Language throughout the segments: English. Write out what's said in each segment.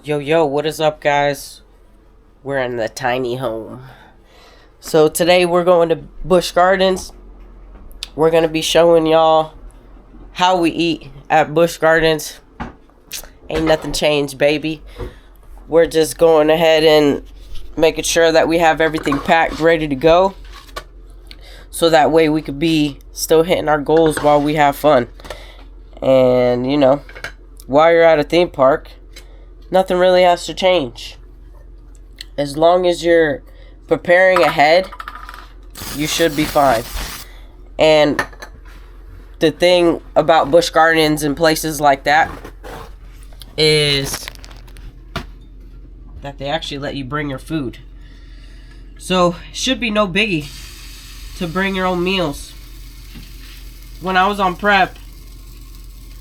Yo, what is up, guys? We're in the tiny home. So today we're going to Busch Gardens. We're going to be showing y'all how we eat at Busch Gardens. Ain't nothing changed, baby. We're just going ahead and making sure that we have everything packed, ready to go. So that way we could be still hitting our goals while we have fun. And, you know, while you're at a theme park, nothing really has to change. As long as you're preparing ahead, you should be fine. And the thing about Busch Gardens and places like that is that they actually let you bring your food. So it should be no biggie to bring your own meals. When I was on prep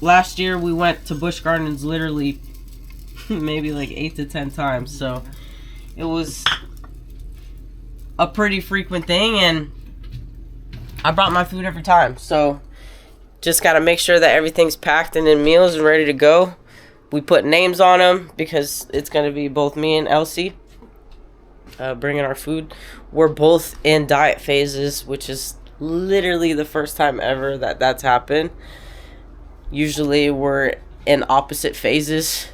last year, we went to Busch Gardens literally maybe like 8 to 10 times, so it was a pretty frequent thing, and I brought my food every time. So just gotta make sure that everything's packed and in meals and ready to go. We put names on them because it's gonna be both me and Elsie bringing our food. We're both in diet phases, which is literally the first time ever that that's happened. Usually we're in opposite phases,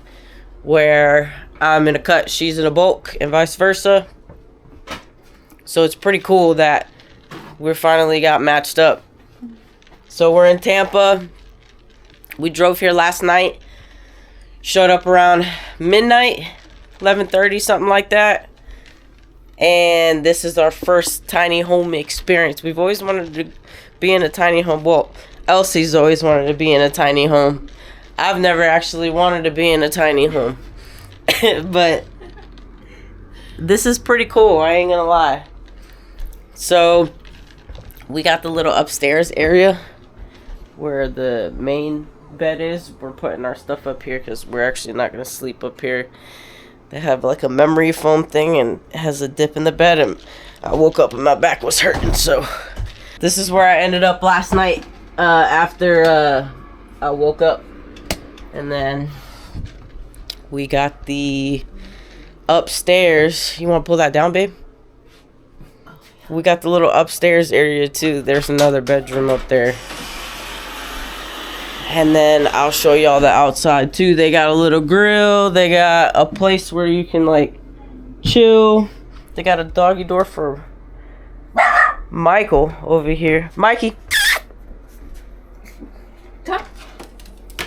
where I'm in a cut, she's in a bulk, and vice versa. So it's pretty cool that we finally got matched up. So we're in Tampa. We drove here last night. Showed up around midnight, 11:30, something like that. And this is our first tiny home experience. We've always wanted to be in a tiny home. Well, Elsie's always wanted to be in a tiny home. I've never actually wanted to be in a tiny home. But this is pretty cool, I ain't gonna lie. So we got the little upstairs area where the main bed is. We're putting our stuff up here because we're actually not gonna sleep up here. They have like a memory foam thing, and it has a dip in the bed, and I woke up and my back was hurting. So this is where I ended up last night after I woke up. And then we got the upstairs. You want to pull that down, babe? We got the little upstairs area too. There's another bedroom up there. And then I'll show y'all the outside too. They got a little grill. They got a place where you can like chill. They got a doggy door for Michael over here. Mikey.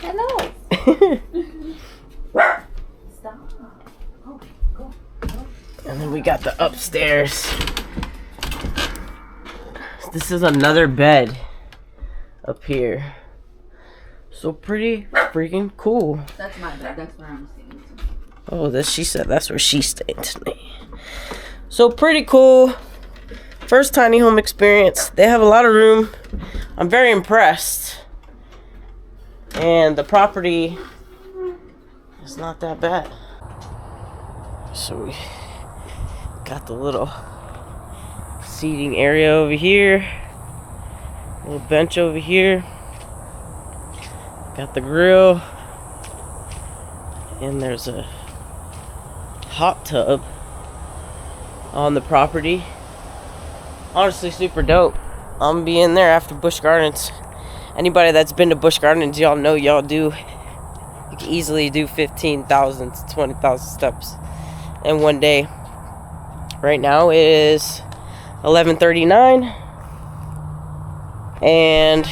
Hello. Stop. Oh, go. And then we got the upstairs. This is another bed up here. So pretty freaking cool. That's my bed. That's where I'm staying. Oh, she said that's where she's staying tonight. So pretty cool. First tiny home experience. They have a lot of room. I'm very impressed. And the property is not that bad. So we got the little seating area over here. Little bench over here. Got the grill. And there's a hot tub on the property. Honestly, super dope. I'm gonna be in there after Busch Gardens. Anybody that's been to Busch Gardens, y'all know y'all do. You can easily do 15,000 to 20,000 steps in one day. Right now it is 11:39, and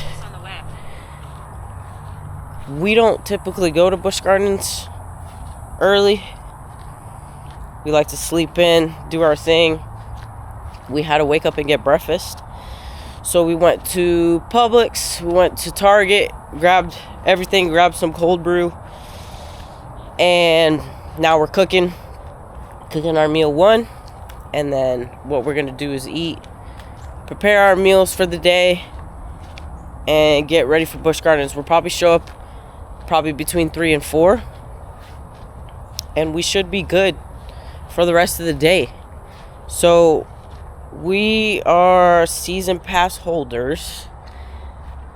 we don't typically go to Busch Gardens early. We like to sleep in, do our thing. We had to wake up and get breakfast. So we went to Publix, we went to Target, grabbed everything, grabbed some cold brew. And now we're cooking our meal one. And then what we're going to do is eat, prepare our meals for the day, and get ready for Busch Gardens. We'll probably show up between 3 and 4. And we should be good for the rest of the day. So we are season pass holders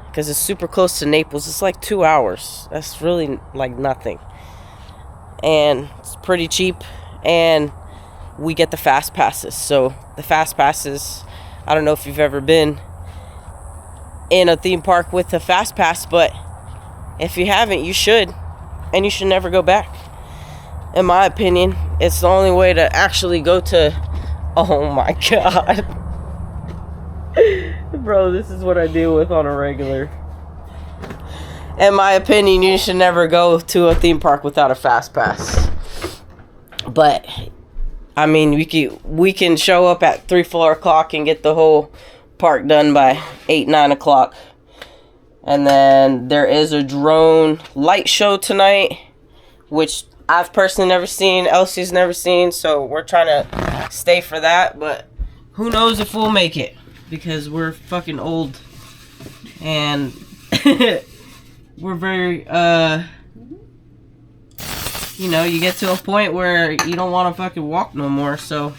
because it's super close to Naples. It's like 2 hours. That's really like nothing. and it's pretty cheap, and we get the fast passes. So the fast passes, I don't know if you've ever been in a theme park with a fast pass, but if you haven't, you should, and you should never go back. In my opinion, it's the only way to actually go to, oh my god. Bro, this is what I deal with on a regular. In my opinion, you should never go to a theme park without a fast pass. But I mean, we can show up at 3-4 o'clock and get the whole park done by 8-9 o'clock. And then there is a drone light show tonight, which I've personally never seen, Elsie's never seen, so we're trying to stay for that. But who knows if we'll make it, because we're fucking old and we're very you know, you get to a point where you don't want to fucking walk no more. So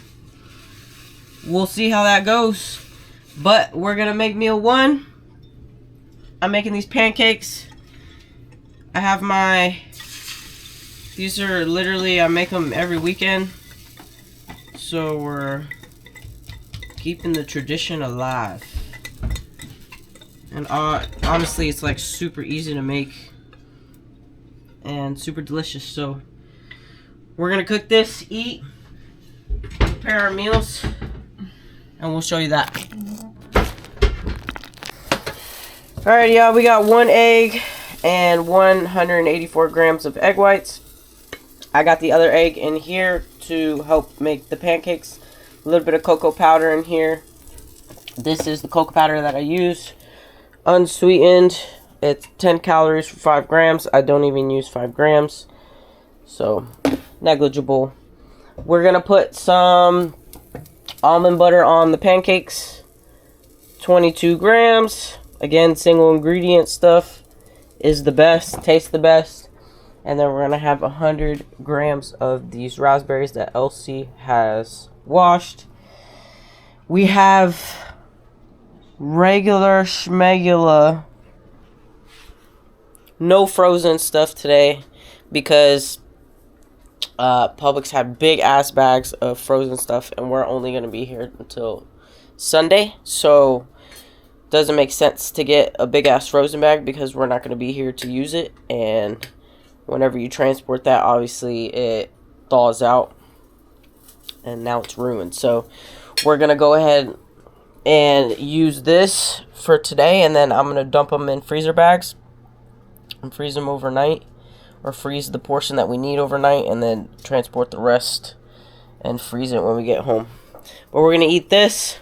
we'll see how that goes. But we're gonna make meal 1. I'm making these pancakes. I have my, these are literally, I make them every weekend. So we're keeping the tradition alive. And honestly, it's like super easy to make and super delicious. So we're gonna cook this, eat, prepare our meals, and we'll show you that. Alright, y'all, we got 1 egg and 184 grams of egg whites. I got the other egg in here to help make the pancakes. A little bit of cocoa powder in here. This is the cocoa powder that I use. Unsweetened. It's 10 calories for 5 grams. I don't even use 5 grams. So, negligible. We're going to put some almond butter on the pancakes. 22 grams. Again, single ingredient stuff is the best. Tastes the best. And then we're going to have 100 grams of these raspberries that Elsie has washed. We have regular schmegula, no frozen stuff today, because Publix had big ass bags of frozen stuff, and we're only going to be here until Sunday, so doesn't make sense to get a big ass frozen bag because we're not going to be here to use it. And whenever you transport that, obviously it thaws out and now it's ruined. So we're going to go ahead and use this for today, and then I'm going to dump them in freezer bags and freeze them overnight, or freeze the portion that we need overnight, and then transport the rest and freeze it when we get home. But we're going to eat this,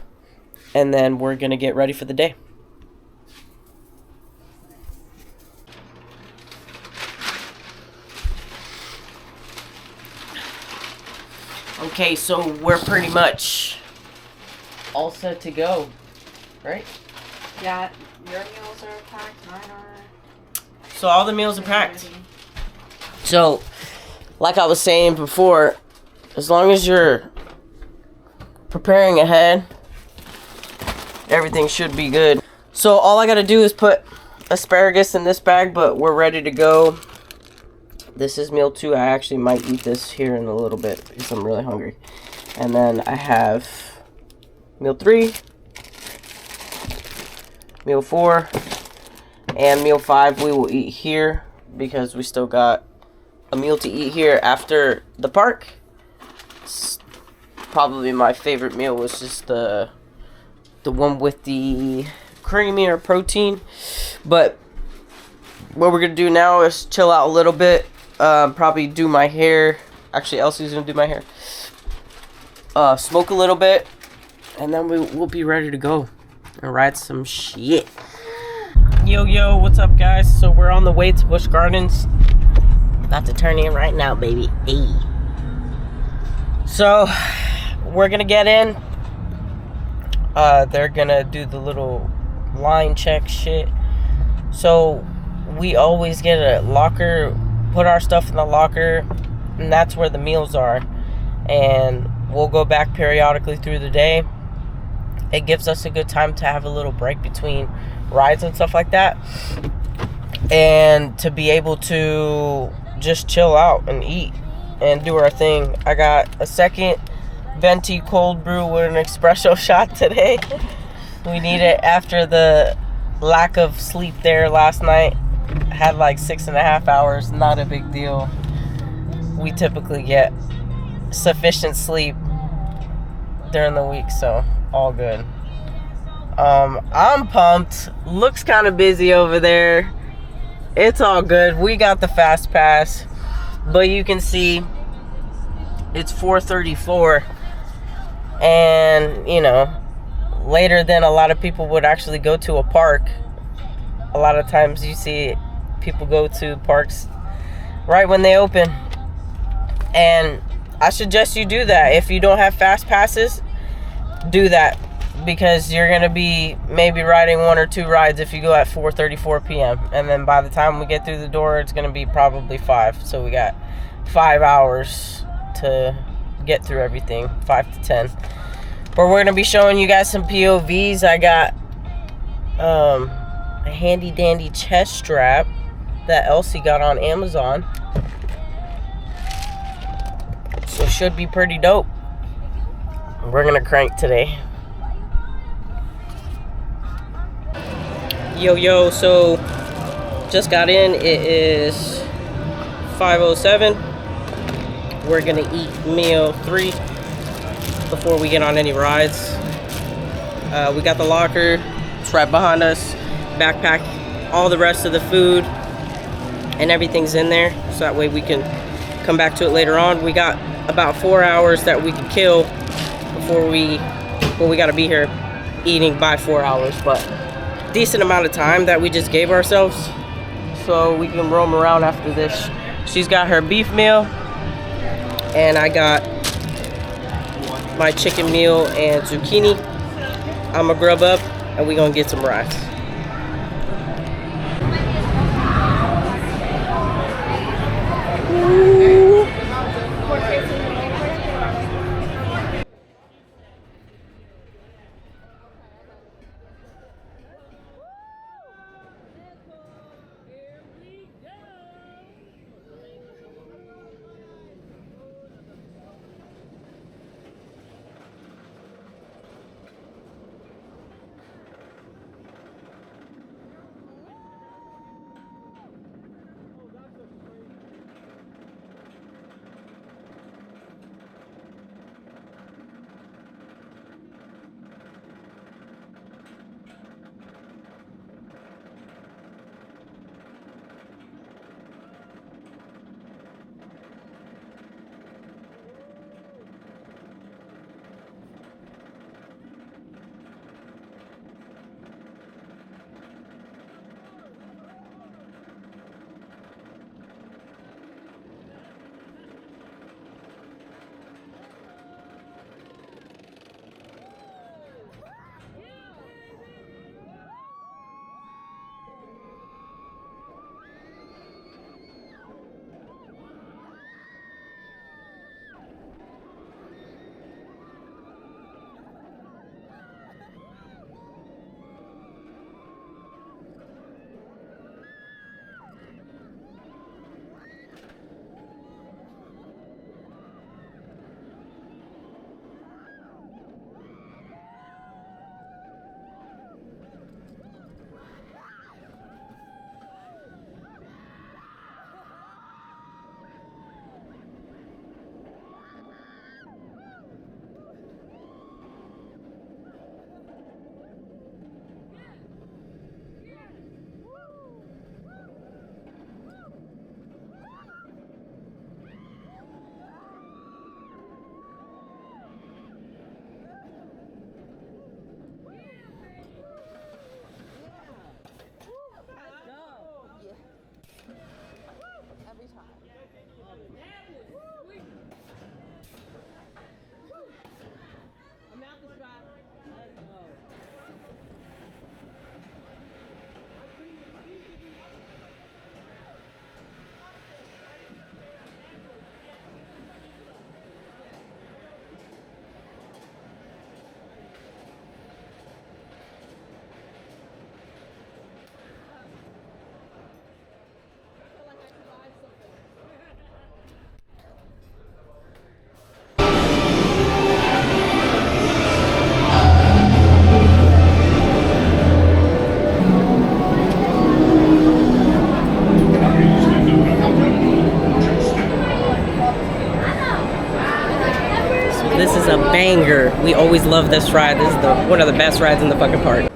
and then we're going to get ready for the day. Okay, so we're pretty much all set to go, right? Yeah, your meals are packed, mine are. So all the meals are packed. So, like I was saying before, as long as you're preparing ahead, everything should be good. So all I gotta do is put asparagus in this bag, but we're ready to go. This is meal 2. I actually might eat this here in a little bit because I'm really hungry. And then I have meal 3, meal 4, and meal 5 we will eat here because we still got a meal to eat here after the park. It's probably my favorite meal was just the one with the creamier protein. But what we're gonna do now is chill out a little bit. Probably do my hair. Actually, Elsie's gonna do my hair. Smoke a little bit, and then we'll be ready to go and ride some shit. Yo, what's up, guys? So we're on the way to Busch Gardens. About to turn in right now, baby. Hey. So we're gonna get in. They're gonna do the little line check shit. So we always get a locker, put our stuff in the locker, and that's where the meals are. And we'll go back periodically through the day. It gives us a good time to have a little break between rides and stuff like that, and to be able to just chill out and eat. and do our thing. I got a second venti cold brew with an espresso shot today. We need it after the lack of sleep there last night. Had like 6.5 hours, not a big deal. We typically get sufficient sleep during the week, so all good. I'm pumped. Looks kind of busy over there. It's all good. We got the fast pass, but you can see it's 4:34, and you know, later than a lot of people would actually go to a park. A lot of times you see people go to parks right when they open, and I suggest you do that. If you don't have fast passes, do that, because you're gonna be maybe riding 1 or 2 rides if you go at 4:34 p.m. and then by the time we get through the door, it's gonna be probably 5. So we got 5 hours to get through everything, 5 to 10. But we're gonna be showing you guys some POVs. I got a handy dandy chest strap that Elsie got on Amazon, so should be pretty dope. We're gonna crank today. Yo, so just got in. It is 5:07. We're gonna eat meal 3 before we get on any rides. We got the locker, it's right behind us. Backpack, all the rest of the food and everything's in there, so that way we can come back to it later on. We got about 4 hours that we can kill before we gotta be here eating by 4 hours, but decent amount of time that we just gave ourselves, so we can roam around after this. She's got her beef meal, and I got my chicken meal and zucchini. I'ma grub up, and we gonna get some rice. a banger. We always love this ride. This is one of the best rides in the fucking park.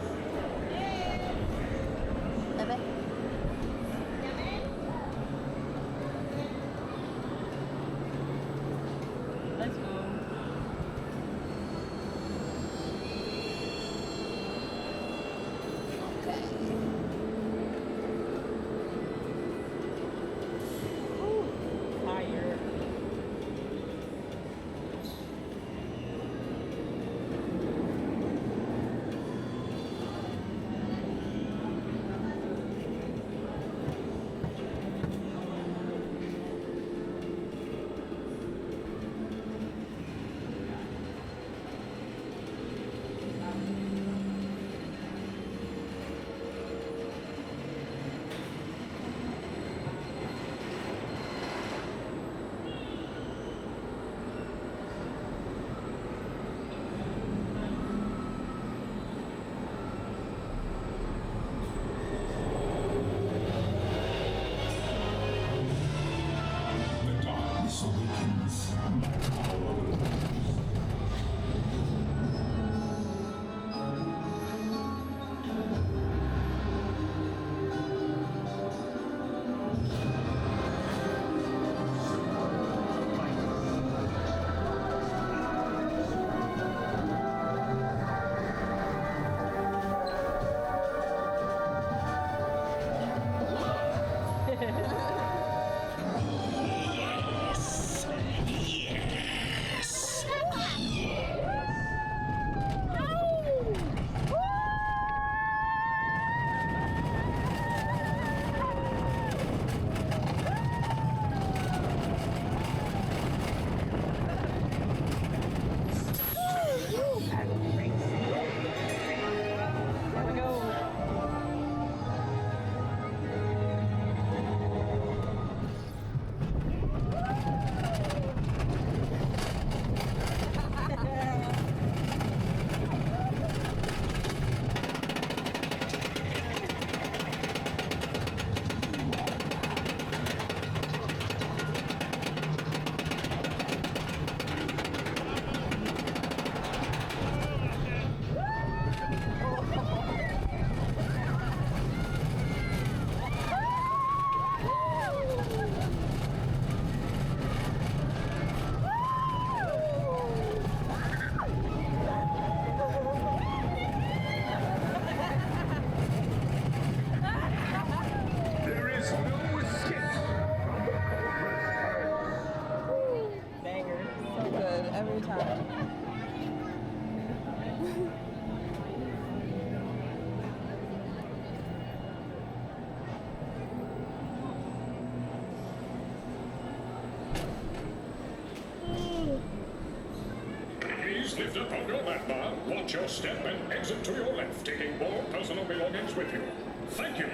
Lift up on your lap bar, watch your step, and exit to your left, taking all personal belongings with you. Thank you.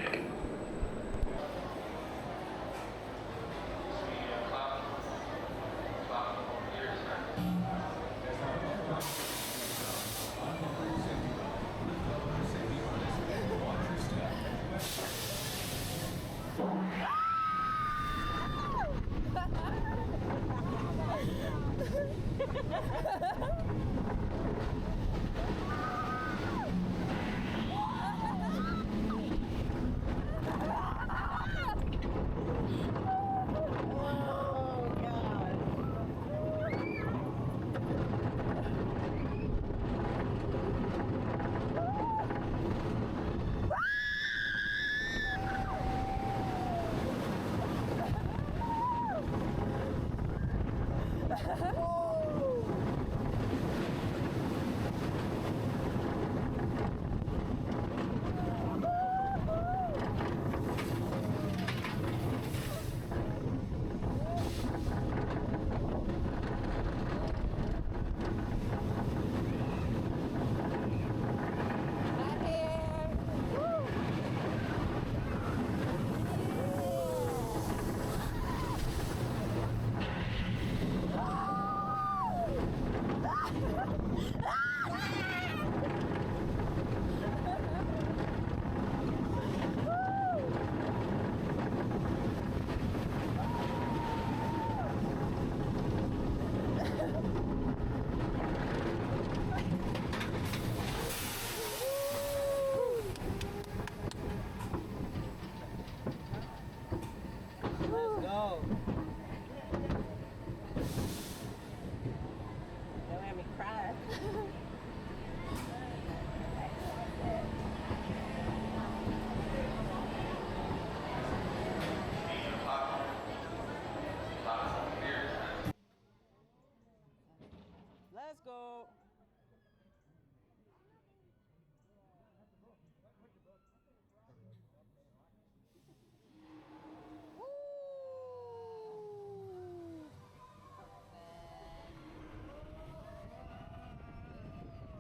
go.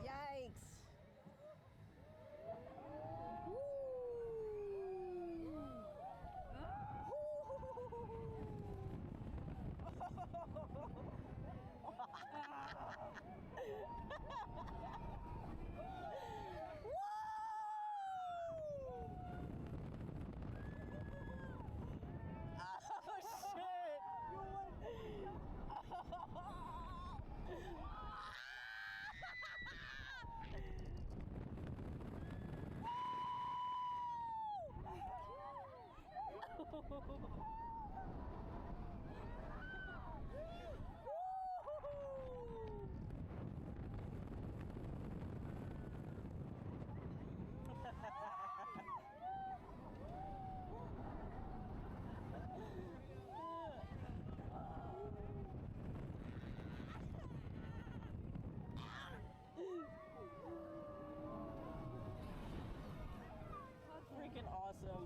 Yikes. Freaking awesome.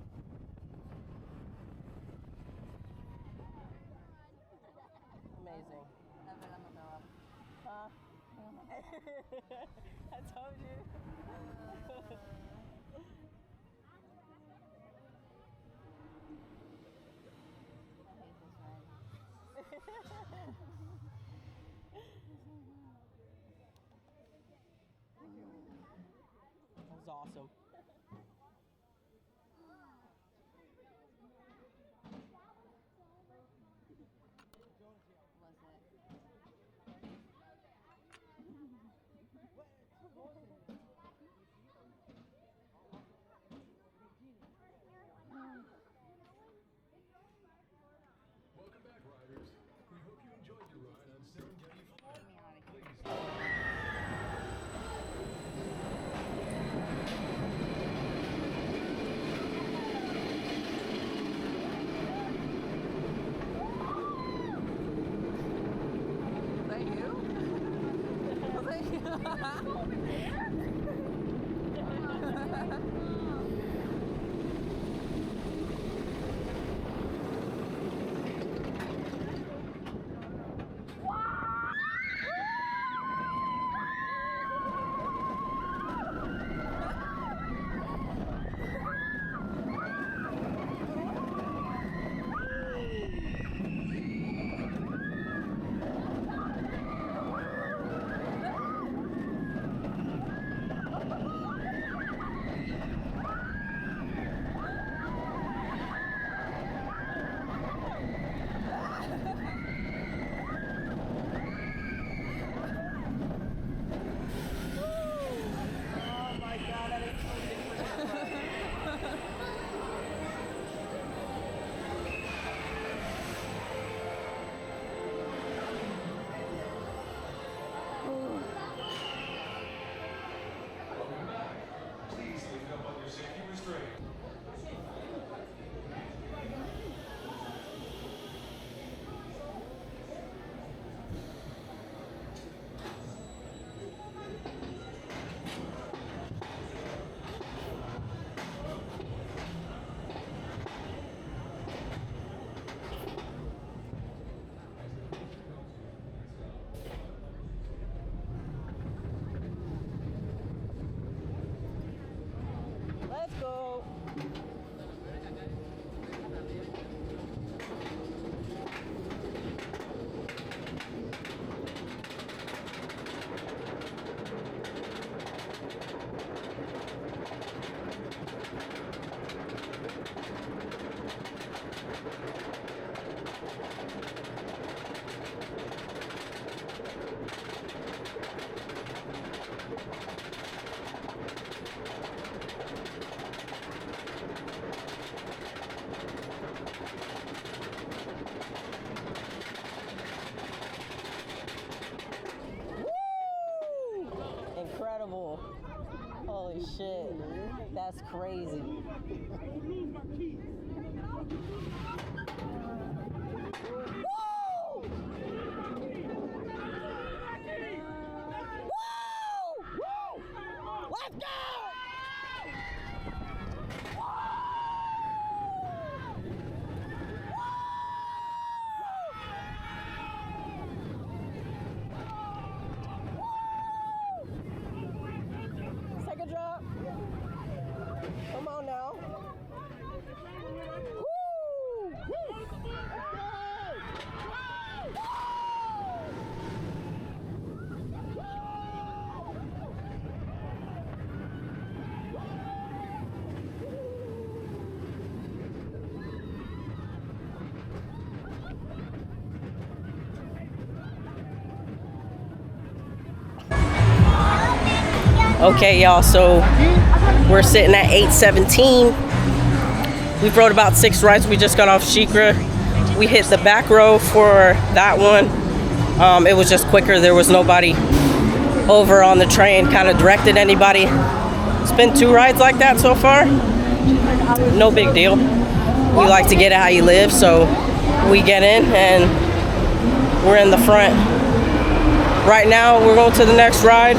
Amazing. Huh? I told you. That was awesome. Was it? Welcome back, riders. We hope you enjoyed your ride on Serengeti. Please. Incredible. Holy shit. That's crazy. Woo! Okay, y'all, so we're sitting at 8:17. We've rode about 6 rides. We just got off Shikra. We hit the back row for that one. It was just quicker. There was nobody over on the train kind of directed anybody. It's been 2 rides like that so far. No big deal. We like to get it how you live, so we get in and we're in the front. Right now we're going to the next ride,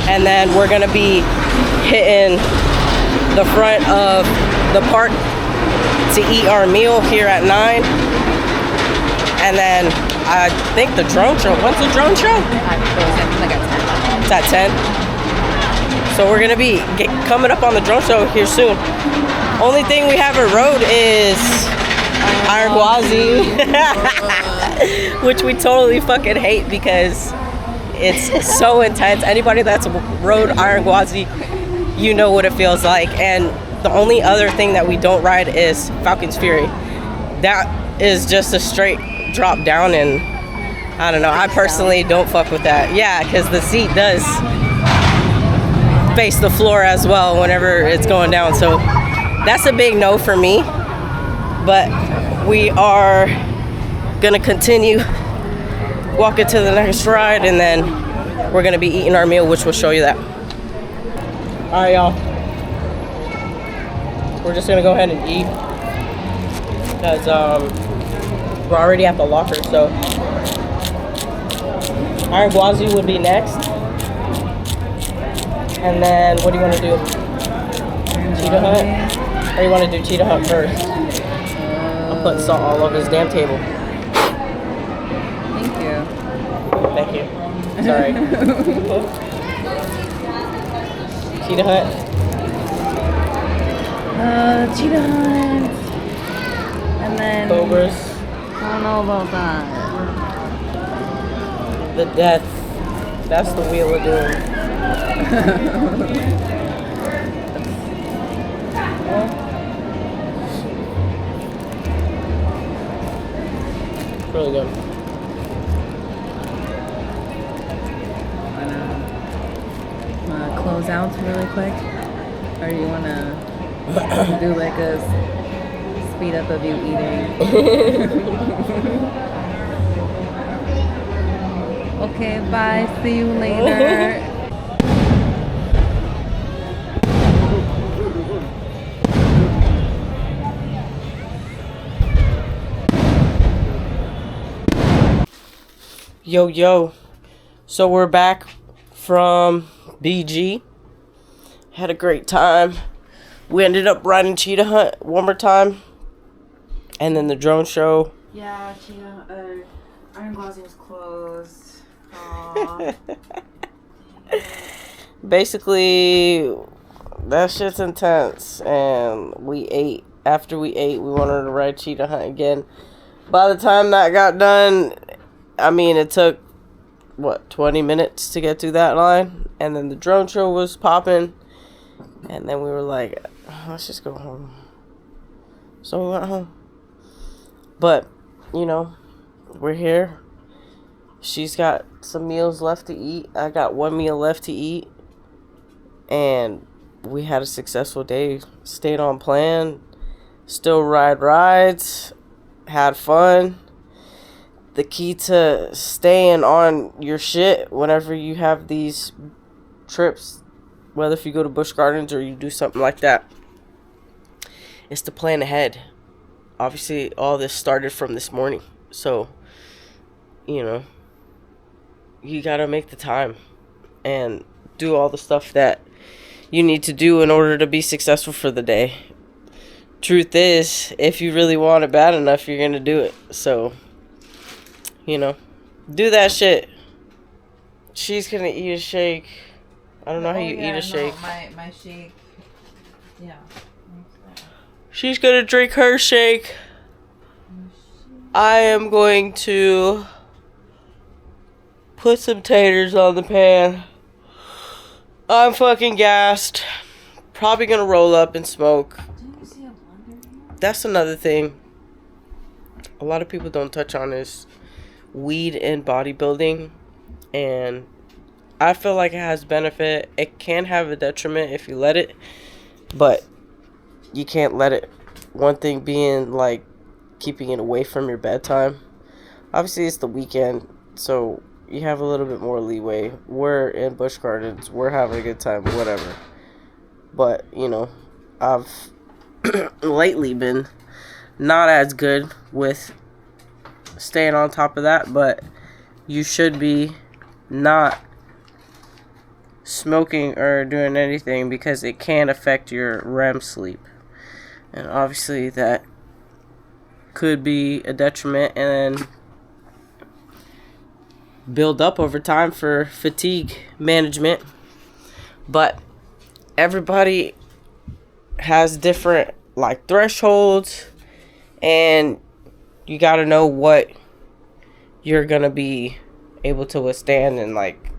and then we're gonna be hitting the front of the park to eat our meal here at 9. And then I think the drone show. When's the drone show? It's at 10. So we're gonna be coming up on the drone show here soon. Only thing we haven't rode is Iron Gwazi, which we totally fucking hate because it's so intense. Anybody that's rode Iron Gwazi, you know what it feels like. And the only other thing that we don't ride is Falcon's Fury. That is just a straight drop down, and I don't know, I personally don't fuck with that. Yeah, because the seat does face the floor as well whenever it's going down, so that's a big no for me. But we are gonna continue walking to the next ride, and then we're gonna be eating our meal, which will show you that. All right, y'all, we're just gonna go ahead and eat because we're already at the locker. So Iron Gwazi would be next, and then what do you want to do? Cheetah Hut, or you want to do Cheetah Hut first? I'll put salt all over his damn table. Thank you. Sorry. Cheetah Hut. Cheetah Hut. And then Cobras. I don't know about that. The death. That's the wheel of doom. It's really good. Close out really quick, or you want to do like a speed up of you eating? Okay, bye, see you later. Yo, so we're back from BG. Had a great time. We ended up riding Cheetah Hut one more time, and then the drone show. Yeah, Iron Gwazi was closed. Basically, that shit's intense, and we ate. After we ate, we wanted to ride Cheetah Hut again. By the time that got done, I mean, it took, 20 minutes to get through that line, and then the drone show was popping, and then we were like, let's just go home. So we went home. But, we're here. She's got some meals left to eat. I got one meal left to eat, and we had a successful day. Stayed on plan, still ride rides, had fun. The key to staying on your shit whenever you have these trips, whether if you go to Busch Gardens or you do something like that, is to plan ahead. Obviously, all this started from this morning. So, you gotta make the time and do all the stuff that you need to do in order to be successful for the day. Truth is, if you really want it bad enough, you're gonna do it. So, do that shit. She's gonna eat a shake. I don't know how you eat a shake. My shake. Yeah. She's gonna drink her shake. I am going to put some taters on the pan. I'm fucking gassed. Probably gonna roll up and smoke. Didn't you see a blender here? That's another thing a lot of people don't touch on is weed in bodybuilding and I feel like it has benefit. It can have a detriment if you let it, but you can't let it. One thing being like keeping it away from your bedtime. Obviously, it's the weekend, so you have a little bit more leeway. We're in Busch Gardens. We're having a good time, whatever. But, you know, I've lately been not as good with staying on top of that, but you should be not smoking or doing anything because it can affect your REM sleep. And obviously that could be a detriment and build up over time for fatigue management. But everybody has different like thresholds, and you got to know what you're going to be able to withstand and like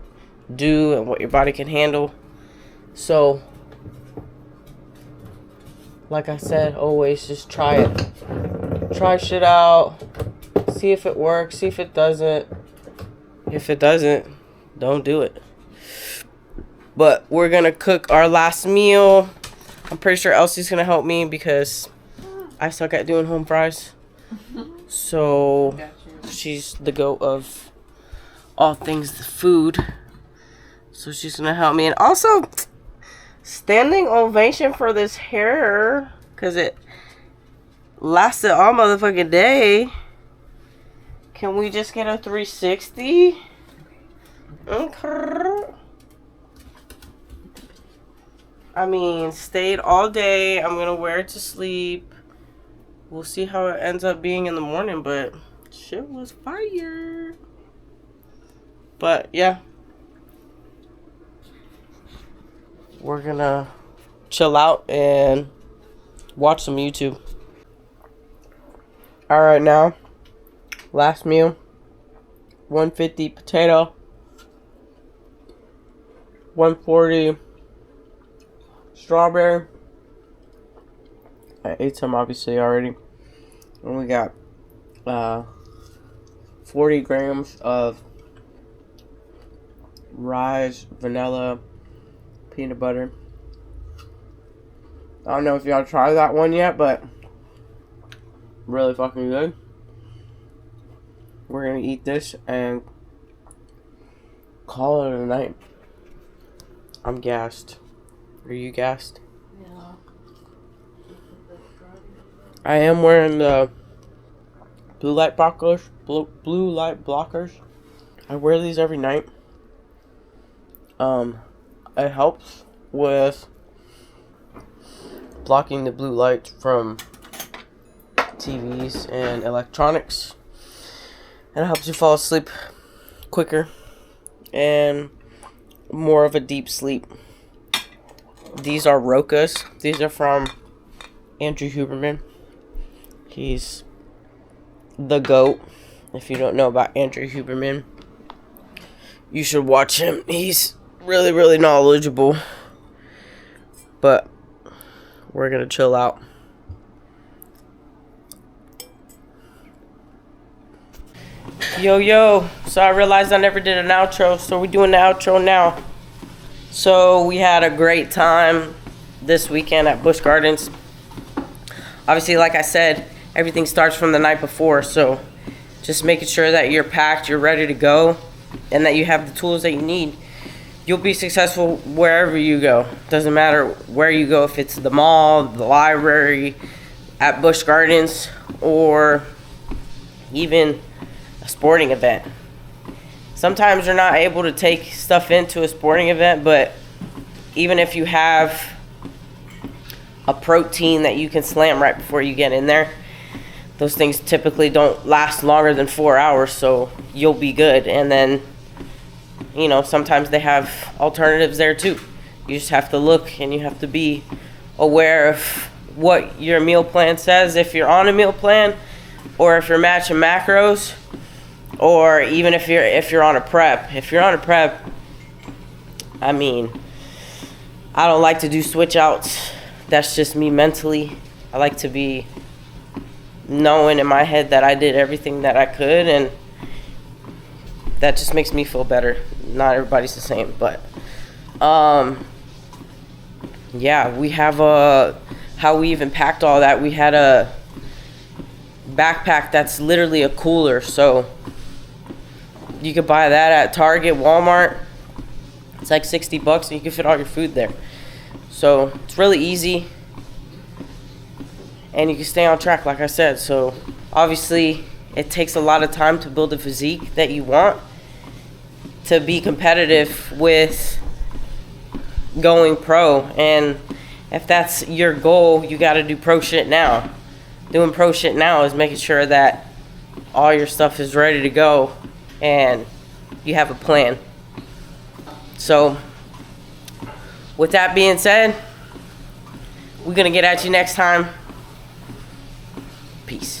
do and what your body can handle. So like I said, always just try it. Try shit out. See if it works. See if it doesn't. If it doesn't, don't do it. But we're going to cook our last meal. I'm pretty sure Elsie's going to help me because I suck at doing home fries. So she's the goat of all things food. So she's going to help me. And also, standing ovation for this hair, because it lasted all motherfucking day. Can we just get a 360? Okay. I mean, stayed all day. I'm going to wear it to sleep. We'll see how it ends up being in the morning, but shit was fire. But, yeah. We're going to chill out and watch some YouTube. Alright, now. Last meal. 150 potato. 140 strawberry. I ate some obviously already. And we got 40 grams of rise, vanilla, peanut butter. I don't know if y'all tried that one yet, but really fucking good. We're gonna eat this and call it a night. I'm gassed. Are you gassed? Yeah. I am wearing the blue light blockers. Blue light blockers. I wear these every night. It helps with blocking the blue light from TVs and electronics. And it helps you fall asleep quicker and more of a deep sleep. These are Rokas. These are from Andrew Huberman. He's the GOAT. If you don't know about Andrew Huberman, you should watch him. He's really, really knowledgeable. But we're going to chill out. Yo, so I realized I never did an outro, so we're doing the outro now. So we had a great time this weekend at Busch Gardens. Obviously, like I said, everything starts from the night before, so just making sure that you're packed, you're ready to go, and that you have the tools that you need. You'll be successful wherever you go. Doesn't matter where you go, if it's the mall, the library, at Busch Gardens, or even a sporting event. Sometimes you're not able to take stuff into a sporting event, but even if you have a protein that you can slam right before you get in there, those things typically don't last longer than 4 hours, so you'll be good. And then, you know, sometimes they have alternatives there too. You just have to look and you have to be aware of what your meal plan says if you're on a meal plan, or if you're matching macros, or even if you're on a prep. If you're on a prep, I mean, I don't like to do switch outs. That's just me mentally. I like to be knowing in my head that I did everything that I could, and that just makes me feel better. Not everybody's the same, but yeah, we have how we even packed all that. We had a backpack that's literally a cooler, so you could buy that at Target, Walmart. It's like $60 and you can fit all your food there. So it's really easy and you can stay on track, like I said. So obviously it takes a lot of time to build a physique that you want to be competitive with going pro. And if that's your goal, you got to do pro shit now. Doing pro shit now is making sure that all your stuff is ready to go and you have a plan. So with that being said, we're gonna get at you next time. Peace.